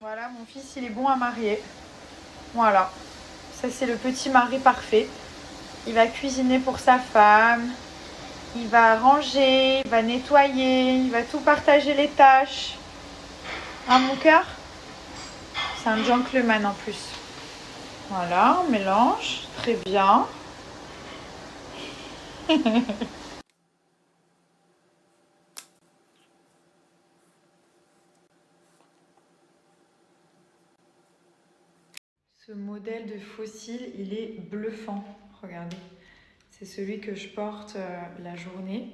Voilà, mon fils, il est bon à marier. Voilà, ça c'est le petit mari parfait. Il va cuisiner pour sa femme, il va ranger, il va nettoyer, il va tout partager les tâches. Hein, mon cœur? C'est un gentleman en plus. Voilà, on mélange, très bien. Ce modèle de fossile, il est bluffant. Regardez, c'est celui que je porte la journée.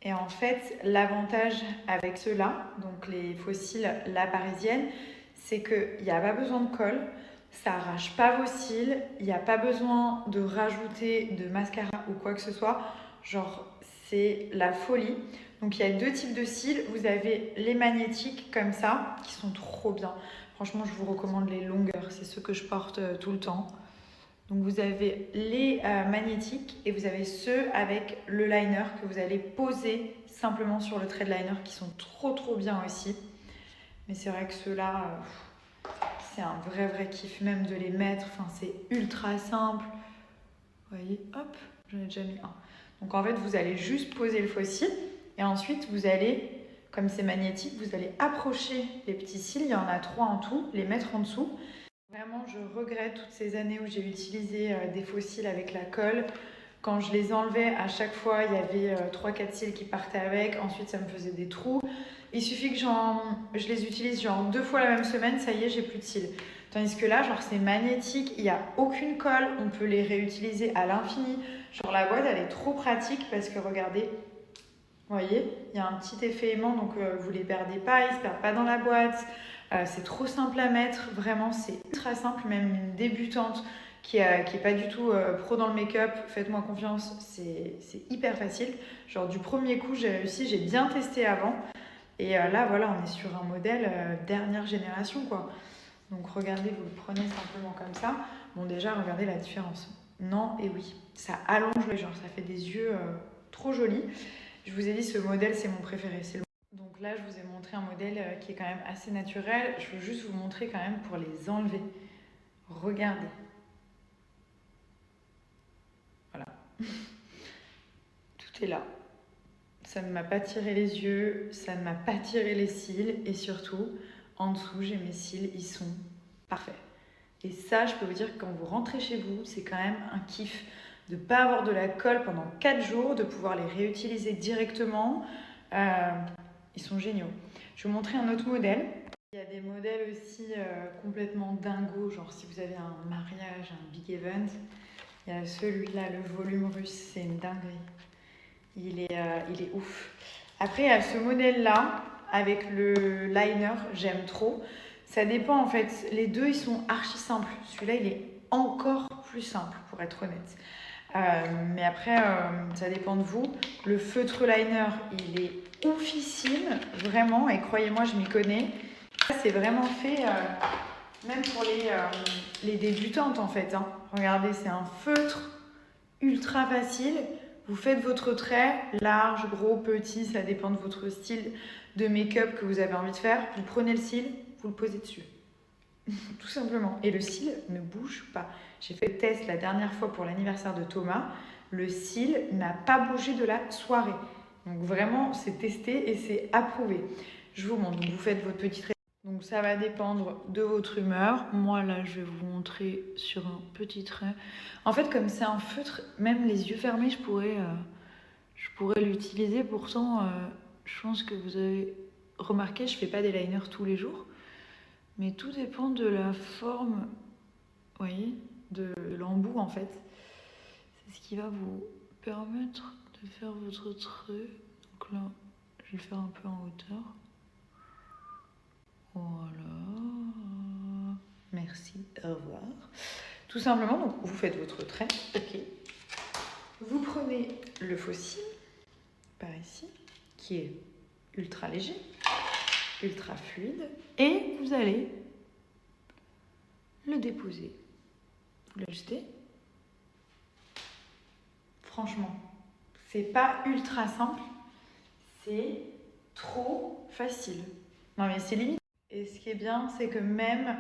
Et en fait, l'avantage avec ceux-là, donc les fossiles La Parisienne, c'est qu'il n'y a pas besoin de colle, ça arrache pas vos cils, il n'y a pas besoin de rajouter de mascara ou quoi que ce soit. Genre, c'est la folie. Donc, il y a deux types de cils. Vous avez les magnétiques comme ça, qui sont trop bien. Franchement, je vous recommande les longueurs. C'est ceux que je porte tout le temps. Donc vous avez les magnétiques et vous avez ceux avec le liner que vous allez poser simplement sur le trait de liner qui sont trop bien aussi. Mais c'est vrai que ceux-là, c'est un vrai kiff même de les mettre. Enfin, c'est ultra simple. Vous voyez, hop, j'en ai déjà mis un. Donc en fait, vous allez juste poser le fossile et ensuite vous allez, comme c'est magnétique, vous allez approcher les petits cils. Il y en a 3 en tout, les mettre en dessous. Vraiment, je regrette toutes ces années où j'ai utilisé des fossiles avec la colle. Quand je les enlevais, à chaque fois, il y avait 3-4 cils qui partaient avec. Ensuite, ça me faisait des trous. Il suffit que je les utilise genre 2 fois la même semaine, ça y est, j'ai plus de cils. Tandis que là, genre, c'est magnétique, il n'y a aucune colle. On peut les réutiliser à l'infini. Genre, la boîte, elle est trop pratique parce que, regardez, vous voyez, il y a un petit effet aimant, donc vous ne les perdez pas, ils ne se perdent pas dans la boîte. C'est trop simple à mettre, vraiment, c'est ultra simple. Même une débutante qui est pas du tout pro dans le make-up, faites-moi confiance, c'est hyper facile. Genre du premier coup, j'ai réussi, j'ai bien testé avant. Et là, voilà, on est sur un modèle dernière génération, quoi. Donc regardez, vous le prenez simplement comme ça. Bon, déjà, regardez la différence. Non et oui, ça allonge les gens, ça fait des yeux trop jolis. Je vous ai dit, ce modèle, c'est mon préféré. Donc là, je vous ai montré un modèle qui est quand même assez naturel. Je veux juste vous montrer quand même pour les enlever. Regardez. Voilà. Tout est là. Ça ne m'a pas tiré les yeux, ça ne m'a pas tiré les cils. Et surtout, en dessous, j'ai mes cils, ils sont parfaits. Et ça, je peux vous dire que quand vous rentrez chez vous, c'est quand même un kiff de ne pas avoir de la colle pendant 4 jours, de pouvoir les réutiliser directement. Ils sont géniaux. Je vais vous montrer un autre modèle. Il y a des modèles aussi complètement dingos, genre si vous avez un mariage, un big event. Il y a celui-là, le volume russe, c'est une dinguerie. Il est ouf. Après, il y a ce modèle-là, avec le liner, j'aime trop. Ça dépend en fait, les deux ils sont archi simples. Celui-là il est encore plus simple pour être honnête. Mais après, ça dépend de vous. Le feutre liner, il est oufissime, vraiment, et croyez-moi, je m'y connais. C'est vraiment fait même pour les débutantes en fait. Hein. Regardez, c'est un feutre ultra facile. Vous faites votre trait, large, gros, petit, ça dépend de votre style de make-up que vous avez envie de faire. Vous prenez le cil, vous le posez dessus. Tout simplement. Et le cil ne bouge pas. J'ai fait le test la dernière fois pour l'anniversaire de Thomas. Le cil n'a pas bougé de la soirée. Donc vraiment, c'est testé et c'est approuvé. Je vous montre. Donc vous faites votre petit trait. Donc ça va dépendre de votre humeur. Moi là, je vais vous montrer sur un petit trait. En fait, comme c'est un feutre, même les yeux fermés, je pourrais l'utiliser. Pourtant, je pense que vous avez remarqué, je fais pas des liners tous les jours. Mais tout dépend de la forme, vous voyez, de l'embout en fait. C'est ce qui va vous permettre de faire votre trait. Donc là, je vais le faire un peu en hauteur. Voilà. Merci, au revoir. Tout simplement, donc vous faites votre trait, ok. Vous prenez le fossile, par ici, qui est ultra léger, ultra fluide, et vous allez le déposer. Vous l'ajustez. Franchement, c'est pas ultra simple, c'est trop facile. Non mais c'est limite. Et ce qui est bien, c'est que même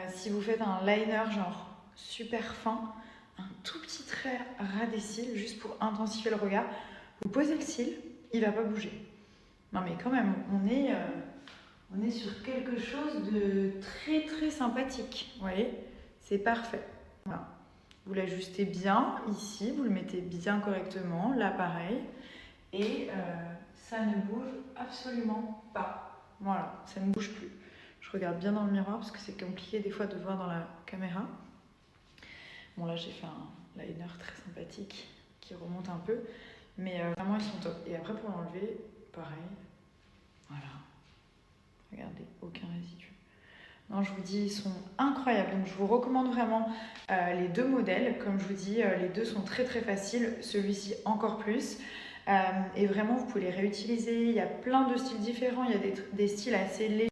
si vous faites un liner genre super fin, un tout petit trait ras des cils, juste pour intensifier le regard, vous posez le cil, il va pas bouger. Non mais quand même, on est sur quelque chose de très très sympathique, vous voyez, c'est parfait. Voilà. Vous l'ajustez bien ici, vous le mettez bien correctement, là pareil, et ça ne bouge absolument pas. Voilà, ça ne bouge plus. Je regarde bien dans le miroir parce que c'est compliqué des fois de voir dans la caméra. Bon là j'ai fait un liner très sympathique qui remonte un peu, mais vraiment ils sont top. Et après pour l'enlever, pareil, voilà. Regardez, aucun résidu. Non, je vous dis, ils sont incroyables. Donc, je vous recommande vraiment les deux modèles. Comme je vous dis, les deux sont très très faciles. Celui-ci encore plus. Et vraiment, vous pouvez les réutiliser. Il y a plein de styles différents. Il y a des styles assez légers.